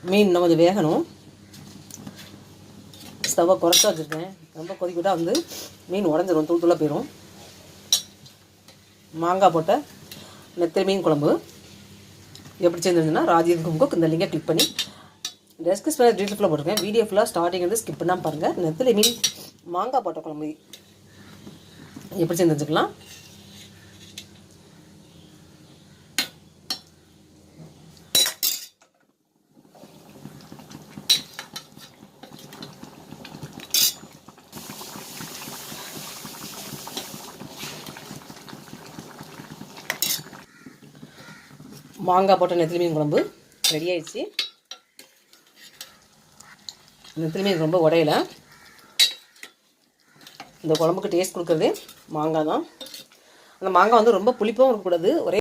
மீன் இன்னும் கொஞ்சம் வேகணும். ஸ்டவ்வை குறைச்சா வச்சுருக்கேன். ரொம்ப கொதிக்கிட்டால் வந்து மீன் உடஞ்சிரும், தூள் தூளாக போயிடும். மாங்காய் போட்ட நெத்திலி மீன் குழம்பு எப்படி செஞ்சிருந்ததுன்னா ராஜீவ் கும்குக் இந்த லிங்கை கிளிக் பண்ணி டெஸ்கிரிப்ஷனில் டீட்டெயில் ஃபுல்லாக போட்டிருக்கேன். வீடியோ ஃபுல்லாக ஸ்டார்டிங் வந்து ஸ்கிப் பண்ணாமல் பாருங்கள். நெத்திலி மீன் மாங்காய் போட்ட குழம்பு எப்படி செஞ்சு வச்சுக்கலாம். மாங்காய் போட்ட நெத்திலி மீன் குழம்பு ரெடி ஆயிடுச்சு. நெத்திலி மீன் ரொம்ப உடையில. இந்த குழம்புக்கு டேஸ்ட் கொடுக்குறது மாங்காய் தான். அந்த மாங்காய் வந்து ரொம்ப புளிப்பாகவும் இருக்கக்கூடாது, ஒரே